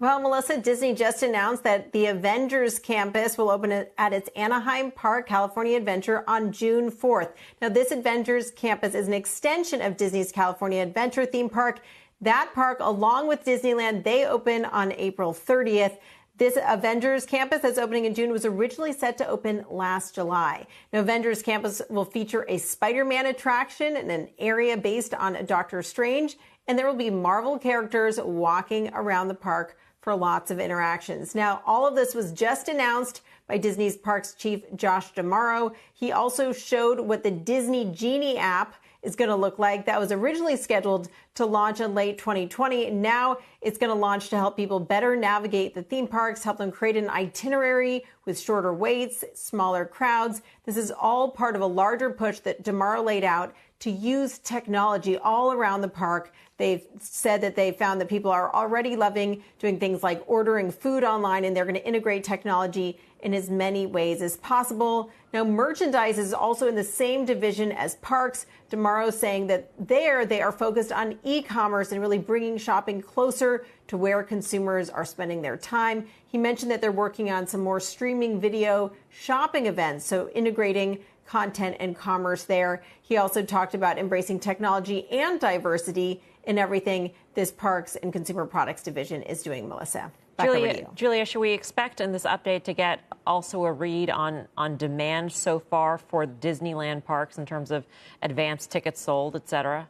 Well, Melissa, Disney just announced that the Avengers Campus will open at its Anaheim Park, California Adventure on June 4th. Now, this Avengers Campus is an extension of Disney's California Adventure theme park. That park, along with Disneyland, they open on April 30th. This Avengers Campus that's opening in June was originally set to open last July. Now, Avengers Campus will feature a Spider-Man attraction in an area based on Doctor Strange, and there will be Marvel characters walking around the park for lots of interactions. Now, all of this was just announced by Disney's Parks Chief Josh D'Amaro. He also showed what the Disney Genie app is going to look like. That was originally scheduled to launch in late 2020. Now it's going to launch to help people better navigate the theme parks, help them create an itinerary with shorter waits, smaller crowds. This is all part of a larger push that D'Amaro laid out to use technology all around the park. They've said that they found that people are already loving doing things like ordering food online, and they're going to integrate technology in as many ways as possible. Now, merchandise is also in the same division as parks. D'Amaro saying that there they are focused on e-commerce and really bringing shopping closer to where consumers are spending their time. He mentioned that they're working on some more streaming video shopping events, so integrating content and commerce there. He also talked about embracing technology and diversity in everything this parks and consumer products division is doing, Melissa. Julia, should we expect in this update to get also a read on demand so far for Disneyland parks in terms of advanced tickets sold, et cetera?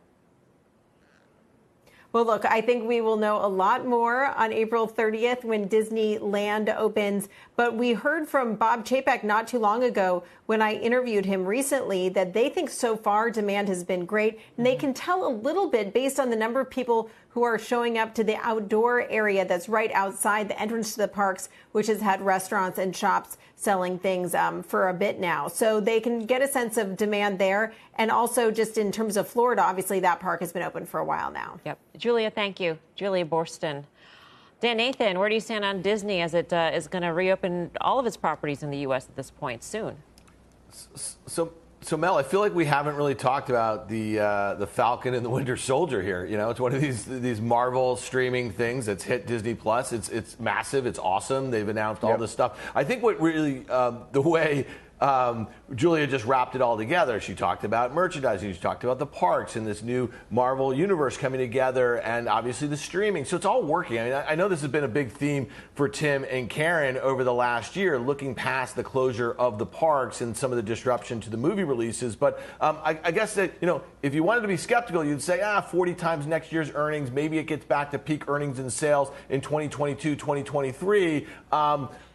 Well, look, I think we will know a lot more on April 30th when Disneyland opens. But we heard from Bob Chapek not too long ago when I interviewed him recently that they think so far demand has been great. And they can tell a little bit based on the number of people who are showing up to the outdoor area that's right outside the entrance to the parks, which has had restaurants and shops selling things for a bit now. So they can get a sense of demand there. And also just in terms of Florida, obviously that park has been open for a while now. Yep. Julia, thank you. Julia Borston. Dan Nathan, where do you stand on Disney as it is going to reopen all of its properties in the U.S. at this point soon? So Mel, I feel like we haven't really talked about the Falcon and the Winter Soldier here. You know, it's one of these Marvel streaming things that's hit Disney Plus. It's massive. It's awesome. They've announced all this stuff. I think what really the way Julia just wrapped it all together. She talked about merchandising. She talked about the parks and this new Marvel universe coming together, and obviously the streaming. So it's all working. I mean, I know this has been a big theme for Tim and Karen over the last year, looking past the closure of the parks and some of the disruption to the movie releases. But I guess that, you know, if you wanted to be skeptical, you'd say, 40 times next year's earnings. Maybe it gets back to peak earnings and sales in 2022, 2023.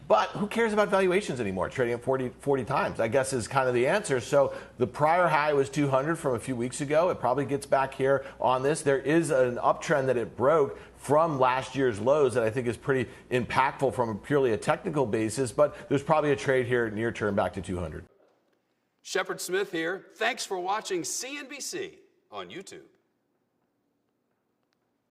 But who cares about valuations anymore? Trading at 40 times, I guess, is kind of the answer. So the prior high was 200 from a few weeks ago. It probably gets back here on this. There is an uptrend that it broke from last year's lows that I think is pretty impactful from purely a technical basis. But there's probably a trade here near term back to 200. Shepard Smith here. Thanks for watching CNBC on YouTube.